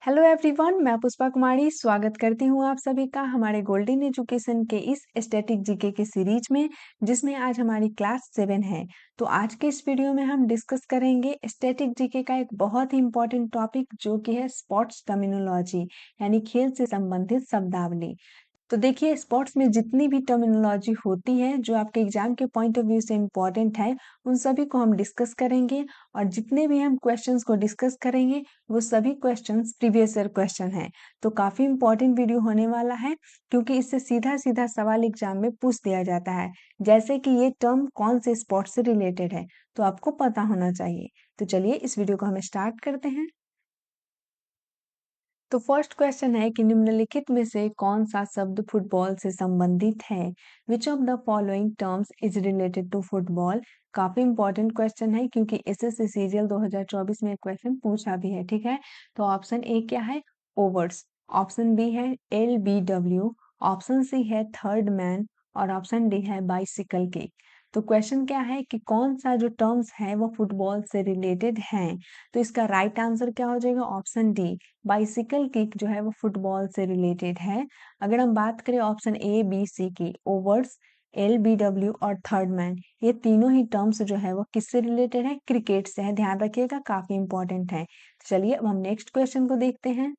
Hello everyone, मैं पुष्पा कुमारी स्वागत करती हूँ आप सभी का हमारे गोल्डन एजुकेशन के इस स्टैटिक जीके के सीरीज में, जिसमें आज हमारी क्लास 7 है। तो आज के इस वीडियो में हम डिस्कस करेंगे स्टैटिक जीके का एक बहुत ही इंपॉर्टेंट टॉपिक, जो कि है स्पोर्ट्स टर्मिनोलॉजी, यानी खेल से संबंधित शब्दावली। तो देखिए, स्पोर्ट्स में जितनी भी टर्मिनोलॉजी होती है जो आपके एग्जाम के पॉइंट ऑफ व्यू से इम्पोर्टेंट है, उन सभी को हम डिस्कस करेंगे। और जितने भी हम क्वेश्चंस को डिस्कस करेंगे, वो सभी क्वेश्चंस प्रीवियस ईयर क्वेश्चन हैं। तो काफी इंपॉर्टेंट वीडियो होने वाला है, क्योंकि इससे सीधा सीधा सवाल एग्जाम में पूछ दिया जाता है। जैसे कि ये टर्म कौन से स्पोर्ट्स से रिलेटेड है, तो आपको पता होना चाहिए। तो चलिए इस वीडियो को हम स्टार्ट करते हैं। तो फर्स्ट क्वेश्चन है कि निम्नलिखित में से कौन सा शब्द फुटबॉल से संबंधित है। Which of the following terms is related to football. काफी इंपॉर्टेंट क्वेश्चन है, क्योंकि एसएससी सीजीएल 2024 में क्वेश्चन पूछा भी है। ठीक है, तो ऑप्शन ए क्या है, ओवर्स। ऑप्शन बी है LBW। ऑप्शन सी है थर्ड मैन। और ऑप्शन डी है बाइसिकल किक। तो क्वेश्चन क्या है कि कौन सा जो टर्म्स है वो फुटबॉल से रिलेटेड हैं। तो इसका राइट आंसर क्या हो जाएगा, ऑप्शन डी, बाइसिकल किक जो है वो फुटबॉल से रिलेटेड है। अगर हम बात करें ऑप्शन A, B, C की, ओवर्स, LBW और थर्ड मैन, ये तीनों ही टर्म्स जो है वो किससे रिलेटेड है, क्रिकेट से है। ध्यान रखिएगा, काफी इंपॉर्टेंट है। तो चलिए अब हम नेक्स्ट क्वेश्चन को देखते हैं।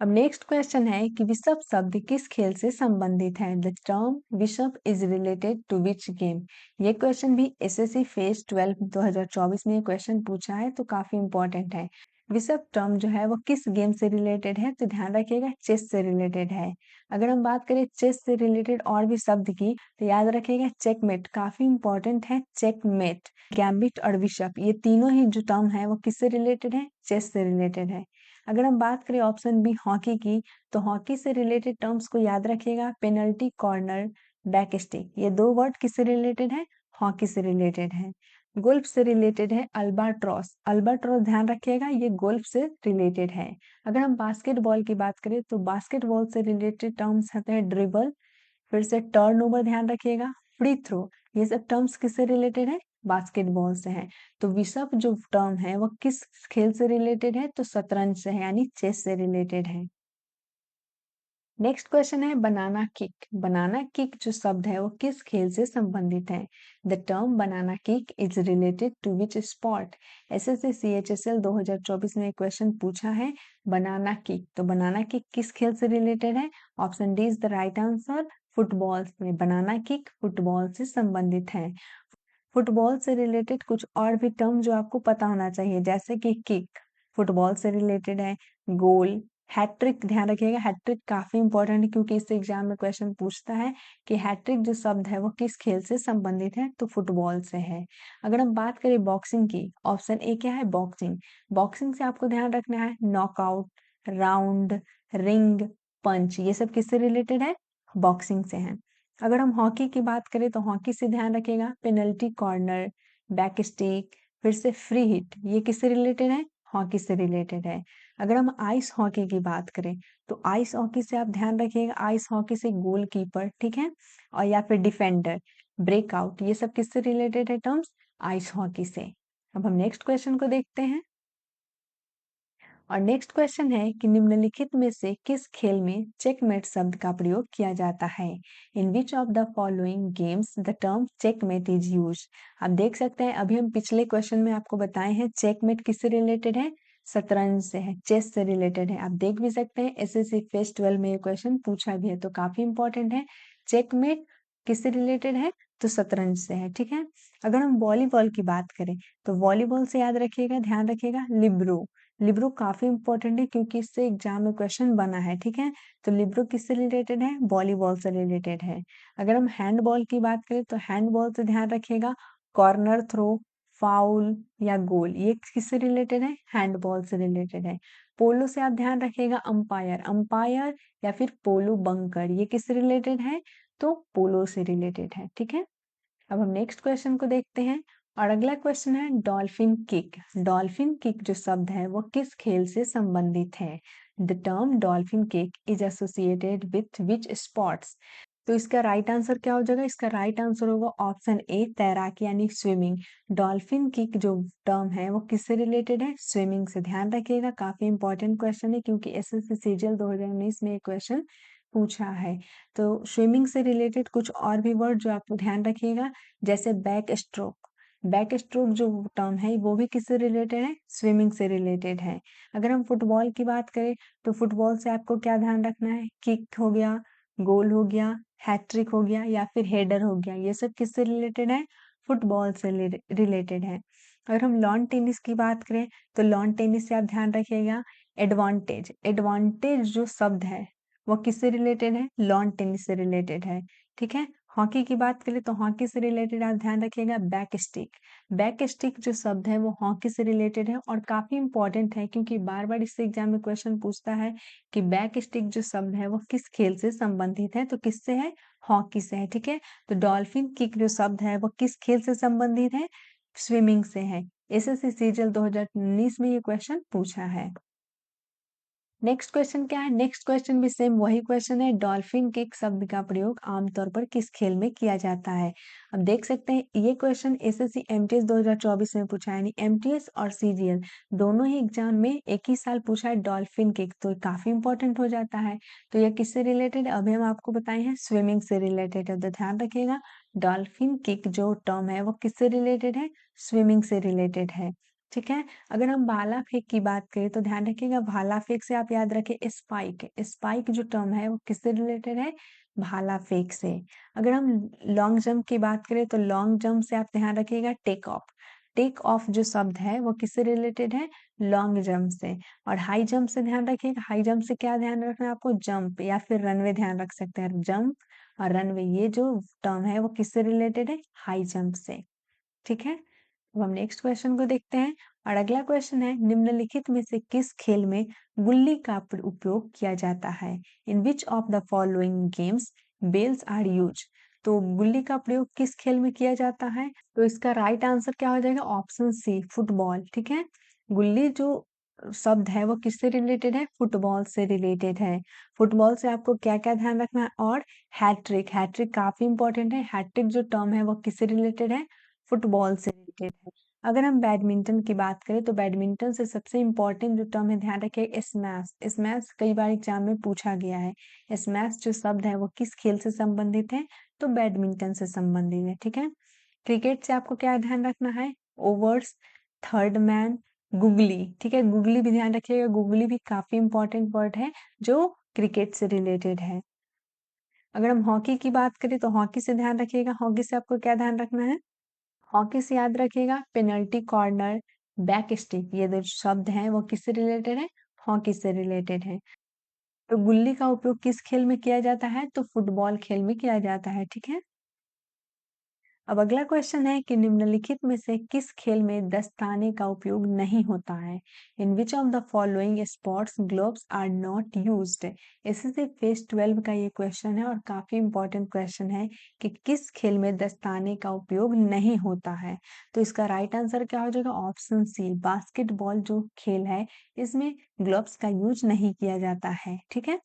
अब नेक्स्ट क्वेश्चन है कि विशप शब्द किस खेल से संबंधित है। The term bishop is related to which game. ये क्वेश्चन भी एसएससी फेज 12 2024 में ये क्वेश्चन पूछा है, तो काफी इंपॉर्टेंट है। विशप टर्म जो है वो किस गेम से रिलेटेड है, तो ध्यान रखिएगा चेस से रिलेटेड है। अगर हम बात करें चेस से रिलेटेड और भी शब्द की, तो याद रखिएगा चेकमेट, काफी इंपॉर्टेंट है चेकमेट। गैम्बिट और विशप, ये तीनों ही जो टर्म है वो किससे रिलेटेड है, चेस से रिलेटेड है। अगर हम बात करें ऑप्शन बी हॉकी की, तो हॉकी से रिलेटेड टर्म्स को याद रखिएगा, पेनल्टी, कॉर्नर, बैक स्टिक। ये दो वर्ड किससे रिलेटेड है, हॉकी से रिलेटेड है। गोल्फ से रिलेटेड है अल्बाट्रॉस। अल्बाट्रॉस ध्यान रखिएगा, ये गोल्फ से रिलेटेड है। अगर हम बास्केटबॉल की बात करें, तो बास्केटबॉल से रिलेटेड टर्म्स होते हैं ड्रिबल, फिर से टर्नओवर ध्यान रखिएगा, फ्री थ्रो। ये सब टर्म्स किससे रिलेटेड है, बास्केटबॉल से है। तो विशप जो टर्म है वो किस खेल से रिलेटेड है, तो शतरंज से है, यानी चेस से रिलेटेड है। नेक्स्ट क्वेश्चन है बनाना किक। बनाना किक जो शब्द है वो किस खेल से संबंधित है। The term banana kick is related to which sport. SSC CHSL 2024 में क्वेश्चन पूछा है बनाना किक, तो बनाना किक किस खेल से रिलेटेड है। Option D is the right answer, football में बनाना किक फुटबॉल से संबंधित है। फुटबॉल से रिलेटेड कुछ और भी टर्म जो आपको पता होना चाहिए, जैसे कि किक फुटबॉल से रिलेटेड है, गोल, हैट्रिक। ध्यान रखिएगा, हैट्रिक काफी इंपॉर्टेंट है, क्योंकि इस एग्जाम में क्वेश्चन पूछता है कि हैट्रिक जो शब्द है वो किस खेल से संबंधित है, तो फुटबॉल से है। अगर हम बात करें बॉक्सिंग की, ऑप्शन ए क्या है, बॉक्सिंग। बॉक्सिंग से आपको ध्यान रखना है नॉकआउट, राउंड, रिंग, पंच, ये सब किससे रिलेटेड है, बॉक्सिंग से है। अगर हम हॉकी की बात करें, तो हॉकी से ध्यान रखिएगा पेनल्टी, कॉर्नर, बैक स्टिक, फिर से फ्री हिट, ये किससे रिलेटेड है, हॉकी से रिलेटेड है। अगर हम आइस हॉकी की बात करें, तो आइस हॉकी से आप ध्यान रखिएगा, आइस हॉकी से गोलकीपर, ठीक है, और या फिर डिफेंडर, ब्रेकआउट, ये सब किससे रिलेटेड है टर्म्स, आइस हॉकी से। अब हम नेक्स्ट क्वेश्चन को देखते हैं। और नेक्स्ट क्वेश्चन है कि निम्नलिखित में से किस खेल में चेकमेट शब्द का प्रयोग किया जाता है। In which of the following games the term checkmate is use. आप देख सकते हैं, अभी हम पिछले क्वेश्चन में आपको बताए हैं चेकमेट किससे रिलेटेड है, शतरंज से है, चेस से रिलेटेड है। आप देख भी सकते हैं एसएससी फेज 12 में ये क्वेश्चन पूछा भी है, तो काफी इंपॉर्टेंट है। चेकमेट किससे रिलेटेड है, तो शतरंज से है। ठीक है, अगर हम वॉलीबॉल की बात करें, तो वॉलीबॉल से याद रखिएगा, ध्यान रखिएगा लिब्रो। लिब्रो काफी इंपॉर्टेंट है, क्योंकि इससे एग्जाम में क्वेश्चन बना है। ठीक है, तो लिब्रो किससे रिलेटेड है, वॉलीबॉल से रिलेटेड है। अगर हम हैंडबॉल की बात करें, तो हैंडबॉल से ध्यान रखिएगा कॉर्नर थ्रो, फाउल या गोल, ये किससे रिलेटेड है, हैंडबॉल से रिलेटेड है। पोलो से आप ध्यान रखिएगा अंपायर, अंपायर या फिर पोलो बंकर, ये किससे रिलेटेड है, तो पोलो से रिलेटेड है। ठीक है, अब हम नेक्स्ट क्वेश्चन को देखते हैं। और अगला क्वेश्चन है डॉल्फिन किक। डॉल्फिन किक जो शब्द है वो किस खेल से संबंधित है। The term dolphin kick is associated with which sports. तो इसका राइट आंसर क्या हो जाएगा? इसका राइट आंसर होगा ऑप्शन ए, तैराकी यानी स्विमिंग। डॉल्फिन किक जो टर्म है वो किससे रिलेटेड है? स्विमिंग से। ध्यान रखिएगा, काफी इंपॉर्टेंट क्वेश्चन है क्योंकि एसएससी सीजीएल 2019 में ये क्वेश्चन पूछा है। तो स्विमिंग से रिलेटेड कुछ और भी वर्ड जो आपको ध्यान रखिएगा, जैसे बैक स्ट्रोक। बैक स्ट्रोक जो टर्म है वो भी किससे रिलेटेड है? स्विमिंग से रिलेटेड है। अगर हम फुटबॉल की बात करें तो फुटबॉल से आपको क्या ध्यान रखना है? किक हो गया, गोल हो गया, हैट्रिक हो गया या फिर हेडर हो गया, ये सब किससे रिलेटेड है? फुटबॉल से रिलेटेड है। अगर हम लॉन टेनिस की बात करें तो लॉन टेनिस से आप ध्यान रखिएगा, एडवांटेज। एडवांटेज जो शब्द है वो किससे रिलेटेड है? लॉन टेनिस से रिलेटेड है। ठीक है। हॉकी की बात करें तो हॉकी से रिलेटेड आप ध्यान रखिएगा, बैक स्टिक। बैक स्टिक जो शब्द है वो हॉकी से रिलेटेड है और काफी इंपॉर्टेंट है क्योंकि बार बार इससे एग्जाम में क्वेश्चन पूछता है कि बैक स्टिक जो शब्द है वो किस खेल से संबंधित है? तो किससे है? हॉकी से है। ठीक है। तो डॉल्फिन किक जो शब्द है वो किस खेल से संबंधित है? स्विमिंग से है। एसएससी सीजीएल 2019 में ये क्वेश्चन पूछा है। नेक्स्ट क्वेश्चन क्या है? नेक्स्ट क्वेश्चन भी सेम वही क्वेश्चन है, डॉल्फिन किक शब्द का प्रयोग आमतौर पर किस खेल में किया जाता है? अब देख सकते हैं ये क्वेश्चन एसएससी एमटीएस 2024 में पूछा है, यानी एमटीएस और सीजीएल दोनों ही एग्जाम में एक ही साल पूछा है डॉल्फिन किक, तो काफी इंपॉर्टेंट हो जाता है। तो यह किससे रिलेटेड है? अभी हम आपको बताए हैं स्विमिंग से रिलेटेड है, तो ध्यान रखिएगा डॉल्फिन किक जो टर्म है वो किससे रिलेटेड है? स्विमिंग से रिलेटेड है। ठीक है। अगर हम भाला फेंक की बात करें तो ध्यान रखिएगा, भाला फेंक से आप याद रखें स्पाइक। स्पाइक जो टर्म है वो किससे रिलेटेड है? भाला फेंक से। अगर हम लॉन्ग जंप की बात करें तो लॉन्ग जंप से आप ध्यान रखिएगा टेक ऑफ। टेक ऑफ जो शब्द है वो किससे रिलेटेड है? लॉन्ग जंप से। और हाई जंप से ध्यान रखिएगा, हाई जंप से क्या ध्यान रखना है आपको? जंप या फिर रनवे ध्यान रख सकते हैं। जंप और रनवे ये जो टर्म है वो किससे रिलेटेड है? हाई जंप से। ठीक है। अब हम नेक्स्ट क्वेश्चन को देखते हैं और अगला क्वेश्चन है, निम्नलिखित में से किस खेल में गुल्ली का उपयोग किया जाता है? In which of the following games bells are use? तो गुल्ली का प्रयोग किस खेल में किया जाता है? तो इसका राइट आंसर क्या हो जाएगा? Option C, football. ठीक है। गुल्ली जो शब्द है वो किससे रिलेटेड है? फुटबॉल से रिलेटेड है। फुटबॉल से आपको क्या क्या ध्यान रखना है? और हैट्रिक। हैट्रिक काफी इंपॉर्टेंट है। हैट्रिक जो टर्म है वो किससे रिलेटेड है? फुटबॉल से रिलेटेड है। अगर हम बैडमिंटन की बात करें तो बैडमिंटन से सबसे इंपॉर्टेंट जो टर्म है ध्यान रखिए, स्मैश। स्मैश कई बार एग्जाम में पूछा गया है। स्मैश जो शब्द है वो किस खेल से संबंधित है? तो बैडमिंटन से संबंधित है। ठीक है। क्रिकेट से आपको क्या ध्यान रखना है? Overs, third man, googly. ठीक है। गुगली भी ध्यान रखिएगा, गुगली भी काफी इंपॉर्टेंट वर्ड है जो क्रिकेट से रिलेटेड है। अगर हम हॉकी की बात करें तो हॉकी से ध्यान रखिएगा, हॉकी से आपको क्या ध्यान रखना है? हॉकी से याद रखिएगा पेनल्टी कॉर्नर, बैक स्टिक, ये दो शब्द हैं वो किससे रिलेटेड है? हॉकी से रिलेटेड है। तो गुल्ली का उपयोग किस खेल में किया जाता है? तो फुटबॉल खेल में किया जाता है। ठीक है। अब अगला क्वेश्चन है कि निम्नलिखित में से किस खेल में दस्ताने का उपयोग नहीं होता है? In which of the following sports gloves are not used? SSC phase 12 का ये क्वेश्चन है और काफी इंपॉर्टेंट क्वेश्चन है कि किस खेल में दस्ताने का उपयोग नहीं होता है? तो इसका राइट आंसर क्या हो जाएगा? ऑप्शन सी, बास्केटबॉल जो खेल है इसमें ग्लोव्स का यूज नहीं किया जाता है। ठीक है।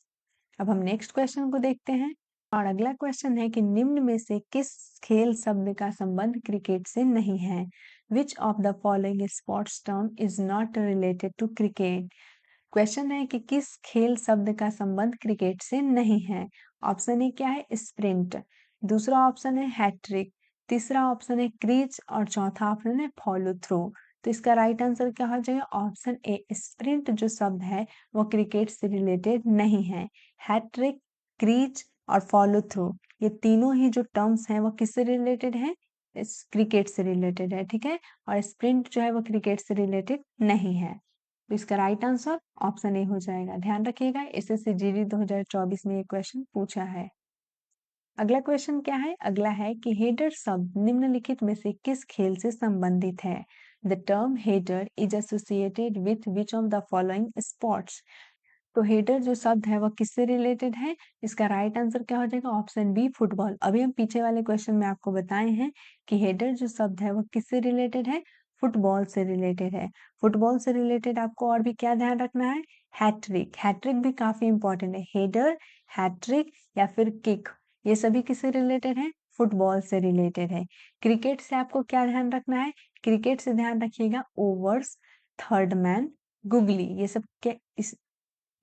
अब हम नेक्स्ट क्वेश्चन को देखते हैं और अगला क्वेश्चन है कि निम्न में से किस खेल शब्द का संबंध क्रिकेट से नहीं है? Which of the following sports term is not related to cricket? Question है कि किस खेल शब्द का संबंध क्रिकेट से नहीं है? ऑप्शन ए क्या है? स्प्रिंट। दूसरा ऑप्शन है हैट्रिक। तीसरा ऑप्शन है क्रीज और चौथा ऑप्शन है फॉलो थ्रू। तो इसका राइट आंसर क्या हो जाएगा? ऑप्शन ए, स्प्रिंट जो शब्द है वो क्रिकेट से रिलेटेड नहीं है। हैट्रिक, क्रीज और फॉलो थ्रू ये तीनों ही जो टर्म्स हैं वो किससे रिलेटेड है? इस क्रिकेट से रिलेटेड है। ठीक है। और स्प्रिंट जो है वो क्रिकेट से रिलेटेड नहीं है। तो इसका राइट आंसर ऑप्शन ए हो जाएगा। ध्यान रखिएगा एसएससी जीडी 2024 में ये क्वेश्चन पूछा है। अगला क्वेश्चन क्या है? अगला है कि हेडर शब्द निम्नलिखित में से किस खेल से संबंधित है? The term header is associated with which of the following sports? तो हेडर जो शब्द है वो किससे रिलेटेड है? इसका राइट आंसर क्या हो जाएगा? Option B, football. अभी हम पीछे वाले क्वेश्चन में आपको बताए हैं कि हेडर जो शब्द है वो किससे रिलेटेड है? फुटबॉल से रिलेटेड है। फुटबॉल से रिलेटेड आपको और भी क्या ध्यान रखना है? हैट्रिक। हैट्रिक भी काफी इंपॉर्टेंट है। हेडर, हैट्रिक या फिर किक, ये सभी किससे रिलेटेड है? फुटबॉल से रिलेटेड है। क्रिकेट से आपको क्या ध्यान रखना है? क्रिकेट से ध्यान रखिएगा ओवर्स, थर्ड मैन, गुगली,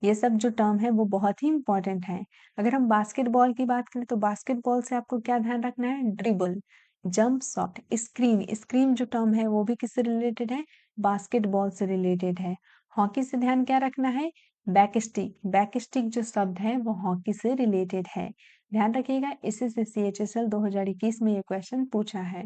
ये सब जो टर्म है वो बहुत ही इंपॉर्टेंट है। अगर हम बास्केटबॉल की बात करें तो बास्केटबॉल से आपको क्या ध्यान रखना है? Dribble, jump shot, screen, screen जो टर्म है वो भी किससे रिलेटेड है? बास्केटबॉल से रिलेटेड है। हॉकी से ध्यान क्या रखना है? बैकस्टिक, बैकस्टिक जो शब्द है वो हॉकी से रिलेटेड है। ध्यान रखिएगा, इसी से CHSL 2021 में ये क्वेश्चन पूछा है।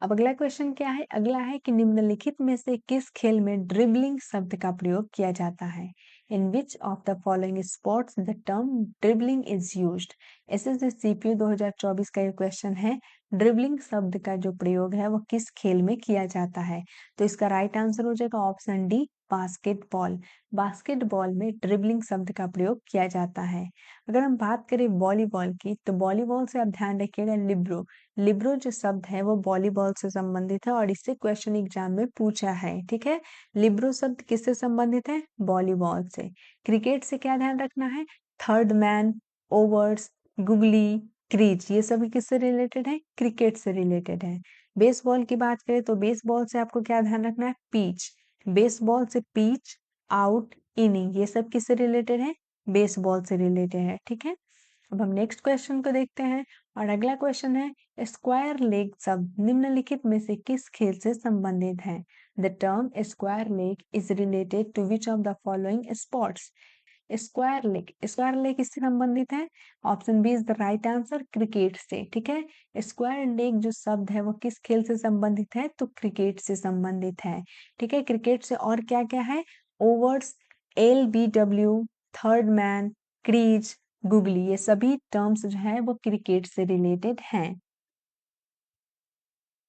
अब अगला क्वेश्चन क्या है? अगला है कि निम्नलिखित में से किस खेल में ड्रिबलिंग शब्द का प्रयोग किया जाता है? In which of the following sports the term dribbling is used? SSC CPU 2024 का ये क्वेश्चन है। ड्रिबलिंग शब्द का जो प्रयोग है वो किस खेल में किया जाता है? तो इसका राइट आंसर हो जाएगा ऑप्शन डी, बास्केटबॉल। बास्केटबॉल में ड्रिबलिंग शब्द का प्रयोग किया जाता है। अगर हम बात करें वॉलीबॉल की, तो वॉलीबॉल से आप ध्यान रखिएगा लिब्रो, लिब्रो जो शब्द है वो वॉलीबॉल से संबंधित है और इससे क्वेश्चन एग्जाम में पूछा है। ठीक है, लिब्रो शब्द किससे संबंधित है? वॉलीबॉल से। क्रिकेट से क्या ध्यान रखना है? Third man, overs, googly, crease, ये सभी किससे रिलेटेड है? क्रिकेट से रिलेटेड है। बेसबॉल की बात करें तो बेसबॉल से आपको क्या ध्यान रखना है? पिच, बेसबॉल से पिच, आउट, इनिंग, ये सब किससे रिलेटेड है? बेसबॉल से रिलेटेड है। ठीक है, अब हम नेक्स्ट क्वेश्चन को देखते हैं और अगला क्वेश्चन है स्क्वायर लेग शब्द निम्नलिखित में से किस खेल से संबंधित है? The term square leg is related to which of the following sports? Square leg किससे संबंधित है? Option B is the right answer, cricket से। ठीक है, स्क्वायर लेग जो शब्द है वो किस खेल से संबंधित है? तो क्रिकेट से संबंधित है। ठीक है, क्रिकेट से और क्या क्या है? Overs, LBW, third man, crease, googly, ये सभी टर्म्स जो है वो क्रिकेट से रिलेटेड हैं।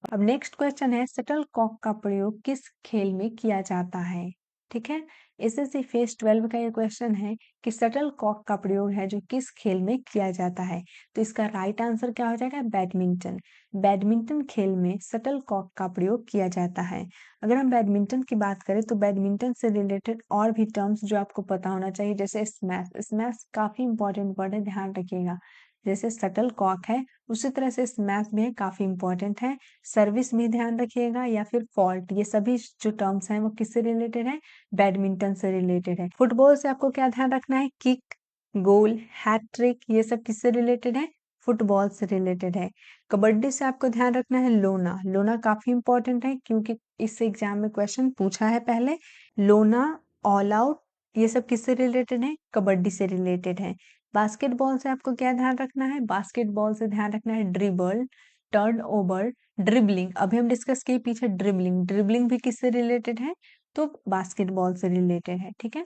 अब नेक्स्ट क्वेश्चन है शटल कॉक का प्रयोग किस खेल में किया जाता है? ठीक है, एसएससी फेज 12 का ये क्वेश्चन है कि शटल कॉक का प्रयोग है जो किस खेल में किया जाता है? तो इसका राइट आंसर क्या हो जाएगा? बैडमिंटन। बैडमिंटन खेल में शटल कॉक का प्रयोग किया जाता है। अगर हम बैडमिंटन की बात करें तो बैडमिंटन से रिलेटेड और भी टर्म्स जो आपको पता होना चाहिए, जैसे स्मैश, स्मैश काफी इंपॉर्टेंट वर्ड है, ध्यान रखिएगा। जैसे शटल कॉक है उसी तरह से स्मैश भी है, काफी इंपॉर्टेंट है। सर्विस भी ध्यान रखिएगा या फिर फॉल्ट, ये सभी जो टर्म्स हैं वो किससे रिलेटेड है? बैडमिंटन से रिलेटेड है। फुटबॉल से आपको क्या ध्यान रखना है? किक, गोल, हैट्रिक, ये सब किससे रिलेटेड है? फुटबॉल से रिलेटेड है। कबड्डी से आपको ध्यान रखना है लोना, लोना काफी इंपॉर्टेंट है क्योंकि इस एग्जाम में क्वेश्चन पूछा है पहले। लोना, ऑल आउट, ये सब किससे रिलेटेड है? कबड्डी से रिलेटेड है। बास्केटबॉल से आपको क्या ध्यान रखना है? बास्केटबॉल से ध्यान रखना है ड्रिबल, टर्न ओवर, ड्रिबलिंग। अभी हम डिस्कस किए पीछे ड्रिबलिंग, ड्रिबलिंग भी किससे रिलेटेड है? तो बास्केटबॉल से रिलेटेड है। ठीक है,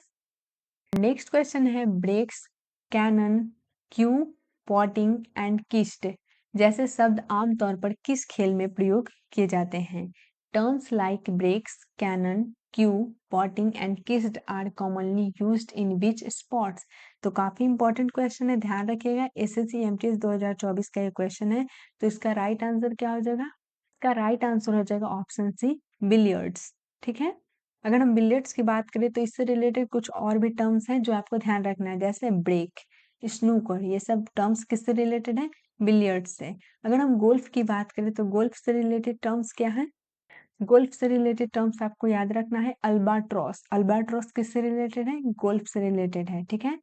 नेक्स्ट क्वेश्चन है breaks, cannon, cue, potting and kissed जैसे शब्द आमतौर पर किस खेल में प्रयोग किए जाते हैं? Terms like breaks, cannon, cue, potting and kissed are commonly used in which sports? तो काफी इंपॉर्टेंट क्वेश्चन है, ध्यान रखिएगा। एसएससी एमटीएस 2024 का ये क्वेश्चन है। तो इसका राइट आंसर क्या हो जाएगा? इसका राइट आंसर हो जाएगा ऑप्शन सी, बिलियर्ड्स। ठीक है, अगर हम बिलियर्ड्स की बात करें तो इससे रिलेटेड कुछ और भी टर्म्स हैं जो आपको ध्यान रखना है, जैसे ब्रेक, स्नूकर, ये सब टर्म्स किससे रिलेटेड है? बिलियर्ड्स से। अगर हम गोल्फ की बात करें तो गोल्फ से रिलेटेड टर्म्स क्या है? गोल्फ से रिलेटेड टर्म्स आपको याद रखना है अल्बाट्रॉस, अल्बाट्रॉस किससे रिलेटेड है? गोल्फ से रिलेटेड है। ठीक है,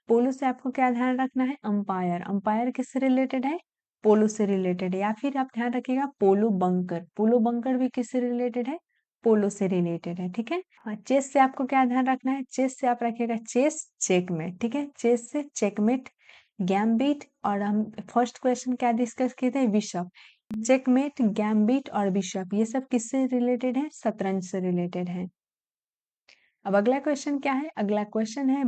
पोलो से आपको क्या ध्यान रखना है? अंपायर, अंपायर किससे रिलेटेड है? पोलो से रिलेटेड है। या फिर आप ध्यान रखिएगा पोलो बंकर, पोलो बंकर भी किससे रिलेटेड है? पोलो से रिलेटेड है। ठीक है, हाँ, चेस से आपको क्या ध्यान रखना है? चेस से आप रखिएगा चेस, चेकमेट। ठीक है, चेस से चेकमेट, गैम्बिट, और हम फर्स्ट क्वेश्चन क्या डिस्कस किए थे? बिशप। चेकमेट, गैम्बिट और बिशप ये सब किससे रिलेटेड है? शतरंज से रिलेटेड है। अब अगला क्वेश्चन क्या है? अगला क्वेश्चन है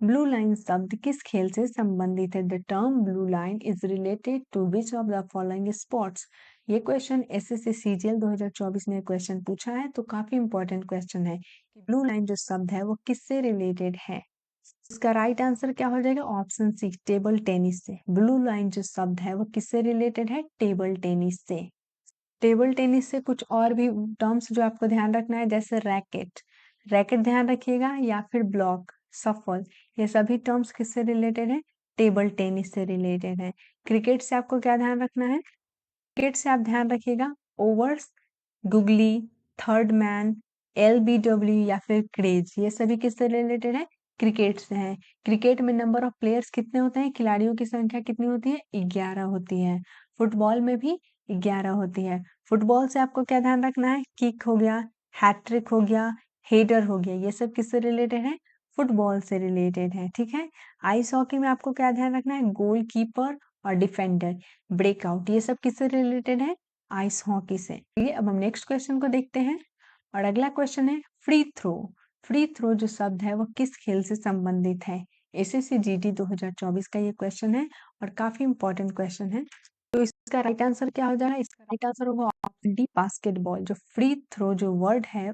ब्लू लाइन शब्द किस खेल से संबंधित है? The term blue line is related to which of the following sports? ये क्वेश्चन एसएससी सीजीएल 2024 में क्वेश्चन पूछा है, तो काफी इंपॉर्टेंट क्वेश्चन है कि ब्लू लाइन जो शब्द है वो किससे रिलेटेड है? इसका राइट आंसर क्या हो जाएगा? ऑप्शन सी, टेबल टेनिस से। ब्लू लाइन जो शब्द है वो किससे रिलेटेड है? टेबल टेनिस से। टेबल टेनिस से कुछ और भी टर्म्स जो आपको ध्यान रखना है, जैसे रैकेट, रैकेट ध्यान रखिएगा, या फिर ब्लॉक, सफल, ये सभी टर्म्स किससे रिलेटेड है? टेबल टेनिस से रिलेटेड है। क्रिकेट से आपको क्या ध्यान रखना है? क्रिकेट से आप ध्यान रखिएगा overs, googly, third man, LBW या फिर क्रेज, ये सभी किससे रिलेटेड है? क्रिकेट से है। क्रिकेट में नंबर ऑफ प्लेयर्स कितने होते हैं? खिलाड़ियों की संख्या कितनी होती है? 11 होती है। फुटबॉल में भी 11 होती है। फुटबॉल से आपको क्या ध्यान रखना है? किक हो गया, हैट्रिक हो गया, हेडर हो गया, ये सब किससे रिलेटेड है? फुटबॉल से रिलेटेड है। ठीक है। आइस हॉकी में आपको क्या ध्यान रखना है? गोल कीपर और डिफेंडर, ब्रेकआउट, ये सब किससे रिलेटेड है? आइस हॉकी से। चलिए अब हम नेक्स्ट क्वेश्चन को देखते हैं और अगला क्वेश्चन है फ्री थ्रो। फ्री थ्रो जो शब्द है वो किस खेल से संबंधित है? एसएससी जीडी 2024 का ये क्वेश्चन है और काफी इंपॉर्टेंट क्वेश्चन है। तो इसका राइट आंसर क्या हो जाएगा? इसका राइट आंसर होगा ऑप्शन डी, बास्केटबॉल। जो फ्री थ्रो जो वर्ड है,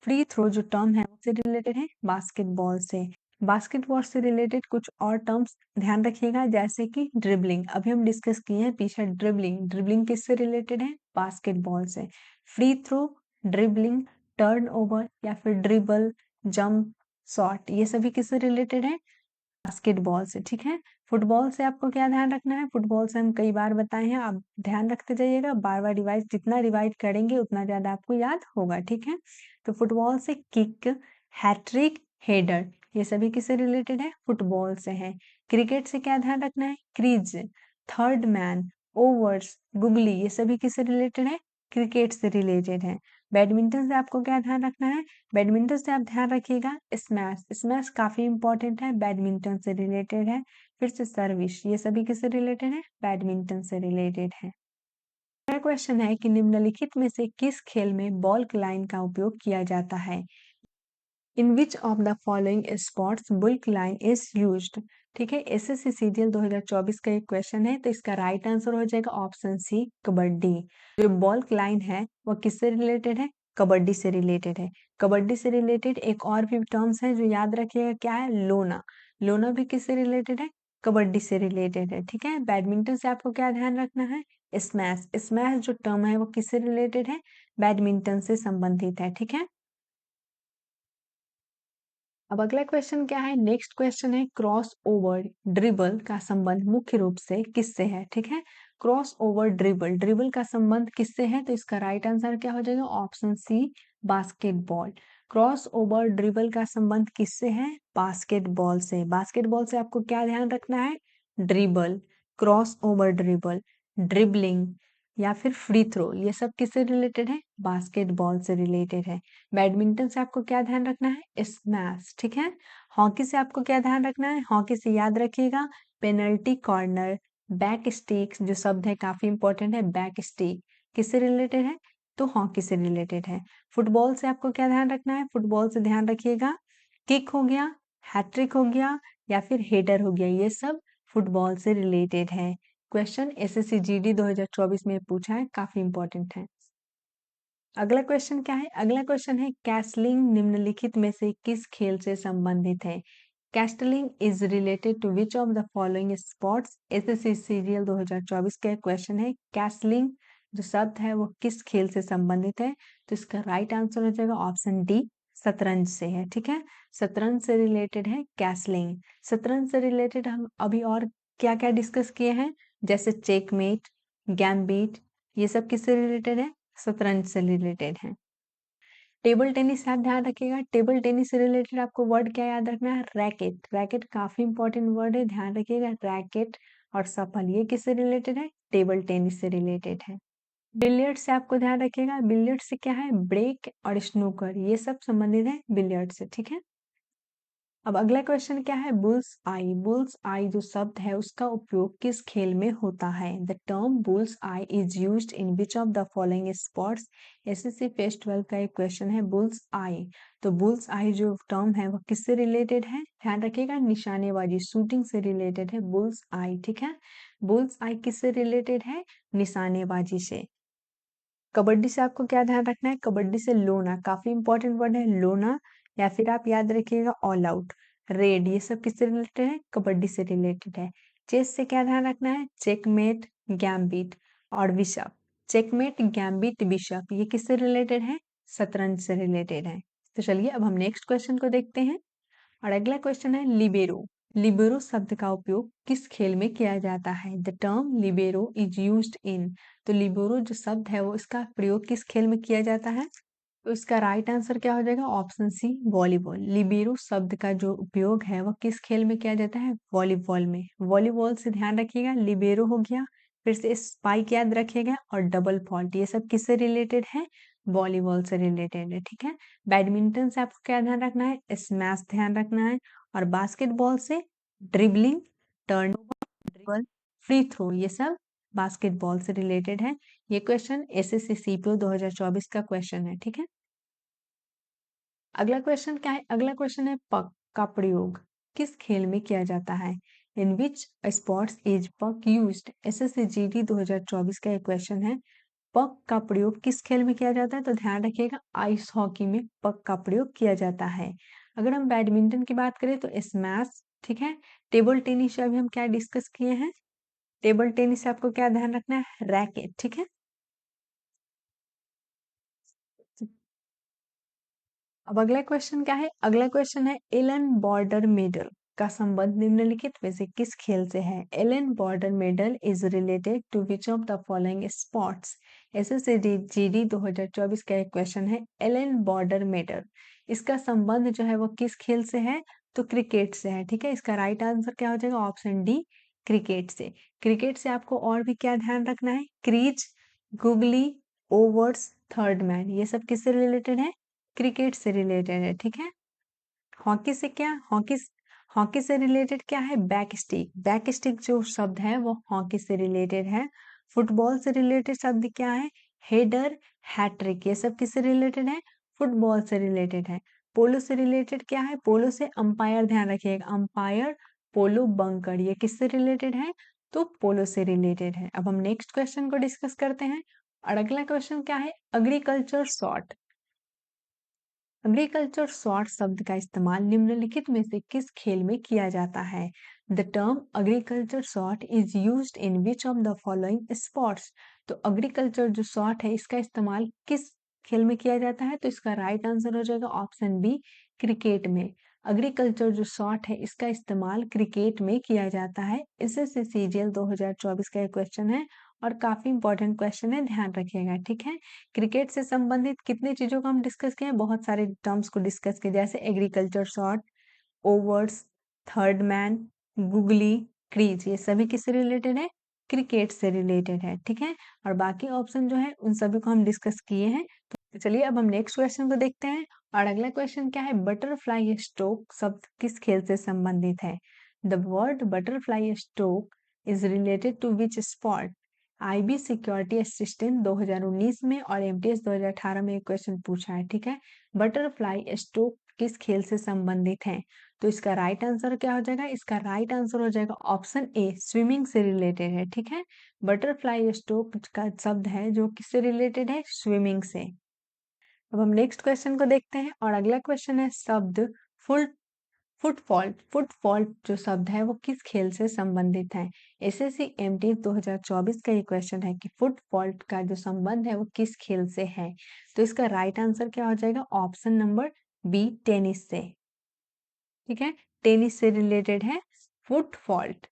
फ्री थ्रो जो टर्म है उससे रिलेटेड है बास्केटबॉल से। बास्केटबॉल से रिलेटेड कुछ और टर्म्स ध्यान रखिएगा, जैसे कि ड्रिबलिंग, अभी हम डिस्कस किए हैं पीछे। ड्रिबलिंग, ड्रिबलिंग किससे रिलेटेड है? बास्केटबॉल से। Free throw, dribbling, turnover या फिर ड्रिबल, जंप, शॉट, ये सभी किससे रिलेटेड है? बास्केटबॉल से। ठीक है। फुटबॉल से आपको क्या ध्यान रखना है? फुटबॉल से हम कई बार बताए हैं, आप ध्यान रखते जाइएगा, बार बार रिवाइज, जितना रिवाइज करेंगे उतना ज्यादा आपको याद होगा। ठीक है। तो फुटबॉल से किक, हैट्रिक, हेडर, ये सभी किससे रिलेटेड है? फुटबॉल से है। क्रिकेट से क्या ध्यान रखना है? Crease, third man, overs, googly, ये सभी किससे रिलेटेड है? क्रिकेट से रिलेटेड है। बैडमिंटन से आपको क्या ध्यान रखना है? बैडमिंटन से आप ध्यान रखिएगा स्मैश, स्मैश काफी इंपॉर्टेंट है, बैडमिंटन से रिलेटेड है। फिर से सर्विस, ये सभी किससे रिलेटेड है? बैडमिंटन से रिलेटेड है। अगला क्वेश्चन है कि निम्नलिखित में से किस खेल में बॉल लाइन का उपयोग किया जाता है? In which of the following sports bulk line is used? ठीक है। एसएससी सीजीएल 2024 का एक क्वेश्चन है, तो इसका राइट आंसर हो जाएगा ऑप्शन सी, कबड्डी। जो बॉल लाइन है वो किससे रिलेटेड है? कबड्डी से रिलेटेड है। कबड्डी से रिलेटेड एक और भी टर्म्स है जो याद रखिएगा, क्या है? लोना। लोना भी किससे रिलेटेड है? कबड्डी से रिलेटेड है। ठीक है। बैडमिंटन से आपको क्या ध्यान रखना है? स्मैश, स्मैश जो टर्म है वो किससे रिलेटेड है? बैडमिंटन से संबंधित है। ठीक है। अब अगला क्वेश्चन क्या है? नेक्स्ट क्वेश्चन है क्रॉस ओवर ड्रिबल का संबंध मुख्य रूप से किससे है? ठीक है। क्रॉस ओवर ड्रिबल, ड्रिबल का संबंध किससे है? तो इसका राइट आंसर क्या हो जाएगा? Option C, basketball. Cross over dribble का संबंध किससे है? बास्केटबॉल से। बास्केटबॉल से आपको क्या ध्यान रखना है? Dribble, cross over dribble, dribbling या फिर फ्री थ्रो, ये सब किससे रिलेटेड है? बास्केटबॉल से रिलेटेड है। बैडमिंटन से आपको क्या ध्यान रखना है? स्मैश। ठीक है। हॉकी से आपको क्या ध्यान रखना है? हॉकी से याद रखिएगा पेनल्टी कॉर्नर, बैक स्टिक, जो शब्द है काफी इंपॉर्टेंट है, बैक स्टिक किससे रिलेटेड है? तो हॉकी से रिलेटेड है। फुटबॉल से आपको क्या ध्यान रखना है? फुटबॉल से ध्यान रखिएगा किक हो गया, हैट्रिक हो गया या फिर हेडर हो गया, ये सब फुटबॉल से रिलेटेड है। क्वेश्चन एसएससी जीडी 2024 में पूछा है, काफी इंपॉर्टेंट है। अगला क्वेश्चन क्या है? अगला क्वेश्चन है कैसलिंग निम्नलिखित में से किस खेल से संबंधित है? Castling is related to which of the following sports? SSC सीरियल 2024 का क्वेश्चन है। कैसलिंग जो शब्द है वो किस खेल से संबंधित है? तो इसका राइट आंसर हो जाएगा ऑप्शन डी, शतरंज से है। ठीक है। शतरंज से रिलेटेड है कैसलिंग। शतरंज से रिलेटेड हम अभी और क्या क्या डिस्कस किए हैं, जैसे चेकमेट, गैम्बिट, ये सब किससे रिलेटेड है? शतरंज से रिलेटेड है। टेबल टेनिस से आप ध्यान रखिएगा, टेबल टेनिस से रिलेटेड आपको वर्ड क्या याद रखना है? रैकेट। रैकेट काफी इंपॉर्टेंट वर्ड है, ध्यान रखिएगा। रैकेट और सफल, ये किससे रिलेटेड है? टेबल टेनिस से रिलेटेड है। बिलियर्ड से आपको ध्यान रखिएगा, बिलियर्ड से क्या है? ब्रेक और स्नूकर, ये सब संबंधित है बिलियर्ड से। ठीक है। अब अगला क्वेश्चन क्या है? बुल्स आई। बुल्स आई जो शब्द है उसका उपयोग किस खेल में होता है? The term bulls I is used in which of the following sports? SSC face 12 का एक क्वेश्चन है बुल्स आई। तो बुल्स आई जो टर्म है वो किससे रिलेटेड है? ध्यान रखिएगा, निशानेबाजी, शूटिंग से रिलेटेड है बुल्स आई। ठीक है। बुल्स आई किससे रिलेटेड है? निशानेबाजी से। कबड्डी से आपको क्या ध्यान रखना है? कबड्डी से लोना, काफी इंपॉर्टेंट वर्ड है लोना, या फिर आप याद रखिएगा ऑल आउट, रेड, ये सब किससे रिलेटेड है? कबड्डी से रिलेटेड है। चेस से क्या ध्यान रखना है? चेकमेट, गैम्बिट और बिशप। चेकमेट, गैम्बिट, बिशप, ये किससे रिलेटेड है? शतरंज से रिलेटेड है। तो चलिए अब हम नेक्स्ट क्वेश्चन को देखते हैं और अगला क्वेश्चन है लिबेरो। लिबेरो शब्द का उपयोग किस खेल में किया जाता है? The term libero is used in. तो लिबेरो जो शब्द है वो इसका प्रयोग किस खेल में किया जाता है? तो इसका राइट आंसर क्या हो जाएगा? ऑप्शन सी, वॉलीबॉल। लिबेरो शब्द का जो उपयोग है वह किस खेल में किया जाता है? वॉलीबॉल में। वॉलीबॉल से ध्यान रखिएगा, लिबेरो हो गया, फिर से स्पाइक याद रखिएगा और डबल फॉल्ट, ये सब किससे रिलेटेड है? वॉलीबॉल से रिलेटेड है, ठीक है। बैडमिंटन से आपको क्या ध्यान रखना है? स्मैश ध्यान रखना है। और बास्केटबॉल से dribbling, turnover, dribble, free throw, ये सब बास्केटबॉल से रिलेटेड है। ये क्वेश्चन एसएससी सीपीओ 2024 का क्वेश्चन है, ठीक है। अगला क्वेश्चन क्या है? अगला क्वेश्चन है पक का प्रयोग किस खेल में किया जाता है? इन विच स्पोर्ट्स इज पक यूज्ड? एसएससी जीडी 2024 का एक क्वेश्चन है। पक का प्रयोग किस खेल में किया जाता है? तो ध्यान रखिएगा, आइस हॉकी में पक का प्रयोग किया जाता है। अगर हम बैडमिंटन की बात करें तो स्मैश, ठीक है। टेबल टेनिस से अभी हम क्या डिस्कस किए हैं? टेबल टेनिस से आपको क्या ध्यान रखना है? रैकेट, ठीक है। अब अगला क्वेश्चन क्या है? अगला क्वेश्चन है एलन बॉर्डर मेडल का संबंध निम्नलिखित में से किस खेल से है? Allan Border medal is related to which of the following sports? SSC GD 2024 का एक क्वेश्चन है। एलन बॉर्डर मेडल, इसका संबंध जो है वो किस खेल से है? तो क्रिकेट से है, ठीक है। इसका राइट आंसर क्या हो जाएगा? ऑप्शन डी, क्रिकेट से। क्रिकेट से आपको और भी क्या ध्यान रखना है? Crease, googly, overs, third man, ये सब किससे रिलेटेड है? क्रिकेट से रिलेटेड है, ठीक है। हॉकी से क्या? हॉकी से रिलेटेड क्या है? Back stick. बैक स्टिक जो शब्द है वो हॉकी से रिलेटेड है। फुटबॉल से रिलेटेड शब्द क्या है? हेडर, हैट्रिक, ये सब किससे रिलेटेड है? फुटबॉल से रिलेटेड है। पोलो से रिलेटेड क्या है? पोलो से अंपायर, ध्यान रखिएगा, अंपायर, पोलो, बंकर, ये किससे रिलेटेड है? तो पोलो से रिलेटेड है। अब हम नेक्स्ट क्वेश्चन को डिस्कस करते हैं। और अगला क्वेश्चन क्या है? Agriculture short. एग्रीकल्चर शॉर्ट शब्द का इस्तेमाल निम्नलिखित में से किस खेल में किया जाता है? The term agriculture short is used in which of the following sports? तो एग्रीकल्चर जो शॉर्ट है इसका इस्तेमाल किस खेल में किया जाता है? तो इसका राइट आंसर हो जाएगा ऑप्शन बी, क्रिकेट में। एग्रीकल्चर जो शॉर्ट है इसका इस्तेमाल क्रिकेट में किया जाता है। एसएससी सीजीएल 2024 का एक क्वेश्चन है और काफी इंपॉर्टेंट क्वेश्चन है, ध्यान रखिएगा, ठीक है। क्रिकेट से संबंधित कितने चीजों को हम डिस्कस किए हैं? बहुत सारे टर्म्स को डिस्कस किए, जैसे agriculture shot, overs, third man, googly, crease, ये सभी किससे रिलेटेड है? क्रिकेट से रिलेटेड है, ठीक है। और बाकी ऑप्शन जो है उन सभी को हम डिस्कस किए हैं। तो चलिए अब हम नेक्स्ट क्वेश्चन को देखते हैं। और अगला क्वेश्चन क्या है? बटरफ्लाई स्ट्रोक शब्द किस खेल से संबंधित है? The word butterfly stroke is related to which sport? IB security assistant 2019 में और एमटीएस 2018 में एक क्वेश्चन पूछा है, ठीक है। बटरफ्लाई स्ट्रोक किस खेल से संबंधित है? तो इसका राइट आंसर क्या हो जाएगा? इसका राइट आंसर हो जाएगा ऑप्शन ए, स्विमिंग से रिलेटेड है, ठीक है। बटरफ्लाई स्ट्रोक का शब्द है जो किससे रिलेटेड है? स्विमिंग से। अब हम नेक्स्ट क्वेश्चन को देखते हैं। और अगला क्वेश्चन है शब्द फुल फुटफॉल्ट। फुटफॉल्ट जो शब्द है वो किस खेल से संबंधित है? एसएससी एमटी 2024 का ये क्वेश्चन है कि फुटफॉल्ट का जो संबंध है वो किस खेल से है? तो इसका राइट आंसर क्या हो जाएगा? ऑप्शन नंबर बी, टेनिस से, ठीक है। टेनिस से रिलेटेड है फुटफॉल्ट।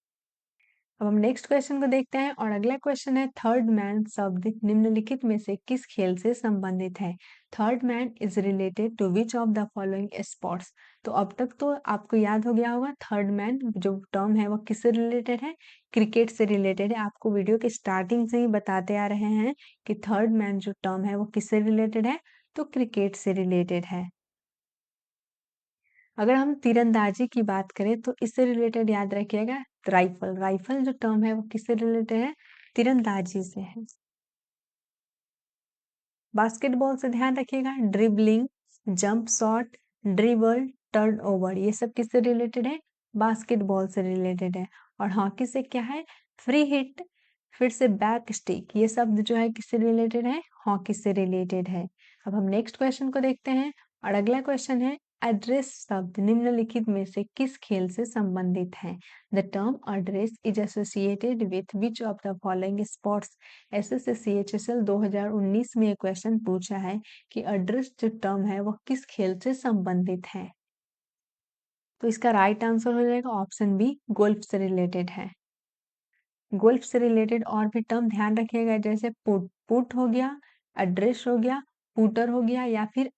अब हम नेक्स्ट क्वेश्चन को देखते हैं। और अगला क्वेश्चन है थर्ड मैन शब्द निम्नलिखित में से किस खेल से संबंधित है? Third man is related to which of the following sports? तो अब तक तो आपको याद हो गया होगा, थर्ड मैन जो टर्म है वो किससे रिलेटेड है? क्रिकेट से रिलेटेड है। आपको वीडियो के स्टार्टिंग से ही बताते आ रहे हैं कि थर्ड मैन जो टर्म है वो किससे रिलेटेड है? तो क्रिकेट से रिलेटेड है। अगर हम तीरंदाजी की बात करें तो इससे रिलेटेड याद रखिएगा, राइफल। राइफल जो टर्म है वो किससे रिलेटेड है? तीरंदाजी से है। बास्केटबॉल से ध्यान रखिएगा, dribbling, jump shot, dribble, turn over, ये सब किससे रिलेटेड है? बास्केटबॉल से रिलेटेड है। और हॉकी से क्या है? फ्री हिट, फिर से बैक स्टिक, ये शब्द जो है किससे रिलेटेड है? हॉकी से रिलेटेड है। अब हम नेक्स्ट क्वेश्चन को देखते हैं। और अगला क्वेश्चन है एड्रेस शब्द निम्नलिखित में से किस खेल से संबंधित है? The term address is associated with which of the following sports? SSC CHSL 2019 में एक क्वेश्चन पूछा है कि एड्रेस जो टर्म है वो किस खेल से संबंधित है? तो इसका राइट आंसर हो जाएगा ऑप्शन बी, गोल्फ से रिलेटेड है। गोल्फ से रिलेटेड और भी टर्म ध्यान रखिएगा, जैसे पुट पुट हो गया, एड्रेस हो गया, पुटर हो गया, या फिर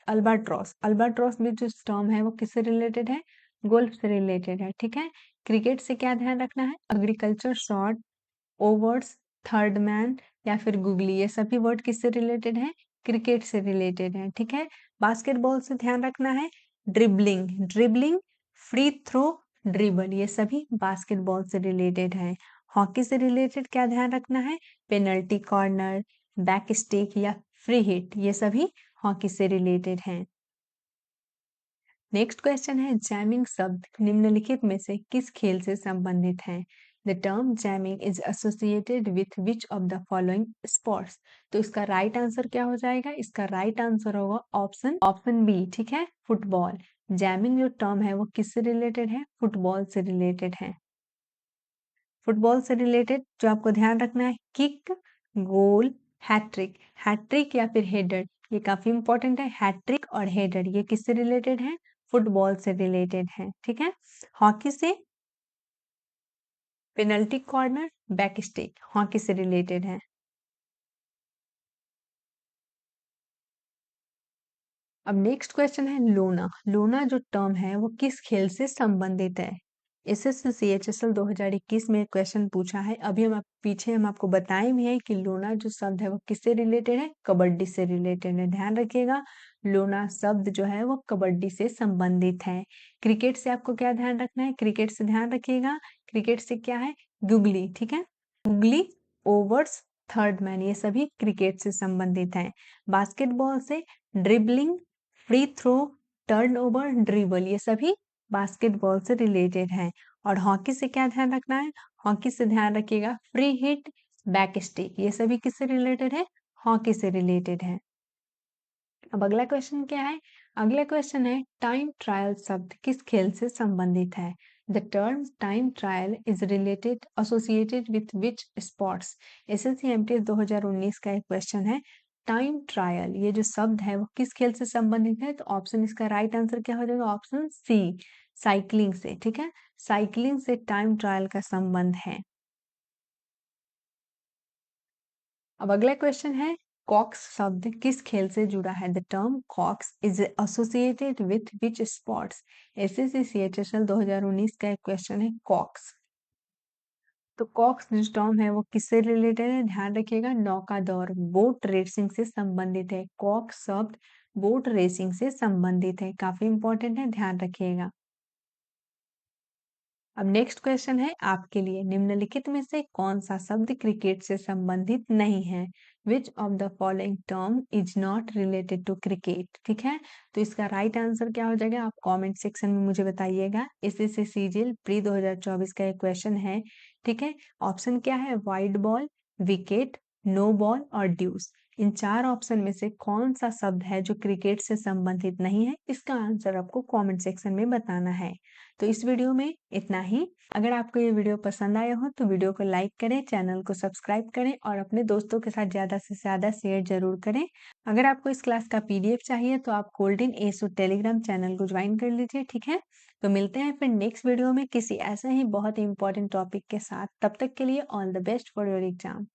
अल्बाट्रॉस। अल्बाट्रॉस भी जो टर्म है वो किससे रिलेटेड है? गोल्फ से रिलेटेड है, ठीक है। क्रिकेट से क्या ध्यान रखना है? Agriculture shot, overs, third man, या फिर गुगली, ये सभी वर्ड किससे रिलेटेड है? क्रिकेट से रिलेटेड है, ठीक है। बास्केटबॉल से ध्यान रखना है dribbling, dribbling, free throw, dribble, ये सभी बास्केटबॉल से रिलेटेड है। हॉकी से रिलेटेड क्या ध्यान रखना है? पेनल्टी कॉर्नर, बैक स्टिक या फ्री हिट, ये सभी हॉकी से रिलेटेड हैं। नेक्स्ट क्वेश्चन है, जैमिंग शब्द निम्नलिखित में से किस खेल से संबंधित है? The term jamming is associated with which of the following sports? तो इसका राइट आंसर क्या हो जाएगा? इसका राइट आंसर होगा ऑप्शन बी, ठीक है, फुटबॉल। जैमिंग जो टर्म है वो किससे रिलेटेड है? फुटबॉल से रिलेटेड है। फुटबॉल से रिलेटेड जो आपको ध्यान रखना है, किक, गोल, हैट्रिक, हैट्रिक या फिर हेडर, ये काफी इंपॉर्टेंट है। हैट्रिक और हेडर ये किससे रिलेटेड है? फुटबॉल से रिलेटेड है, ठीक है। हॉकी से penalty corner, back stick, hockey से रिलेटेड है। अब नेक्स्ट क्वेश्चन है लोना। लोना जो टर्म है वो किस खेल से संबंधित है? एसएससी सीएचएसएल 2021 में क्वेश्चन पूछा है। अभी पीछे हम आपको बताए भी है कि लोना जो शब्द है वो किससे रिलेटेड है? कबड्डी से रिलेटेड है, ध्यान रखिएगा। लोना शब्द जो है वो कबड्डी से संबंधित है। क्रिकेट से आपको क्या ध्यान रखना है? क्रिकेट से ध्यान रखिएगा, क्रिकेट से क्या है? गुगली, ठीक है। गुगली, ओवर्स, थर्ड मैन, ये सभी क्रिकेट से संबंधित है। बास्केटबॉल से dribbling, free throw, turn over, dribble, ये सभी बास्केटबॉल से रिलेटेड है। और हॉकी से क्या ध्यान रखना है? हॉकी से ध्यान रखिएगा फ्री हिट, बैक स्टिक, ये सभी किससे रिलेटेड है? हॉकी से रिलेटेड है। अब अगला क्वेश्चन क्या है? अगला क्वेश्चन है टाइम ट्रायल शब्द किस खेल से संबंधित है? The term time trial is related associated with which sports? SSC MTS 2019 का एक क्वेश्चन है। टाइम ट्रायल ये जो शब्द है वो किस खेल से संबंधित है? तो ऑप्शन इसका राइट आंसर क्या हो जाएगा? ऑप्शन सी, साइकिलिंग से, ठीक है। साइकिलिंग से टाइम ट्रायल का संबंध है। अब अगला क्वेश्चन है कॉक्स शब्द किस खेल से जुड़ा है? The term cox is associated with which sports? SSC CHSL 2019 का एक क्वेश्चन है कॉक्स। तो कॉक्स जो टर्म है वो किससे रिलेटेड है? ध्यान रखिएगा, नौका दौड़, बोट रेसिंग से संबंधित है। कॉक्स शब्द बोट रेसिंग से संबंधित है, काफी इंपॉर्टेंट है, ध्यान रखिएगा। अब नेक्स्ट क्वेश्चन है आपके लिए, निम्नलिखित में से कौन सा शब्द क्रिकेट से संबंधित नहीं है? Which of the following term is not related to cricket? ठीक है, तो इसका राइट आंसर क्या हो जाएगा? आप कमेंट सेक्शन में मुझे बताइएगा। एसएससी सीजीएल प्री 2024 का एक क्वेश्चन है, ठीक है। ऑप्शन क्या है? Wide ball, wicket, no ball और ड्यूस। इन चार ऑप्शन में से कौन सा शब्द है जो क्रिकेट से संबंधित नहीं है? इसका आंसर आपको कमेंट सेक्शन में बताना है। तो इस वीडियो में इतना ही। अगर आपको ये वीडियो पसंद आया हो तो वीडियो को लाइक करें, चैनल को सब्सक्राइब करें और अपने दोस्तों के साथ ज़्यादा से ज़्यादा शेयर जरूर करें। अगर आपको इस क्लास का पीडीएफ चाहिए तो आप गोल्डन एसो टेलीग्राम चैनल को ज्वाइन कर लीजिए, ठीक है। तो मिलते हैं फिर नेक्स्ट वीडियो में किसी ऐसे ही बहुत इंपॉर्टेंट टॉपिक के साथ। तब तक के लिए all the best for your exam.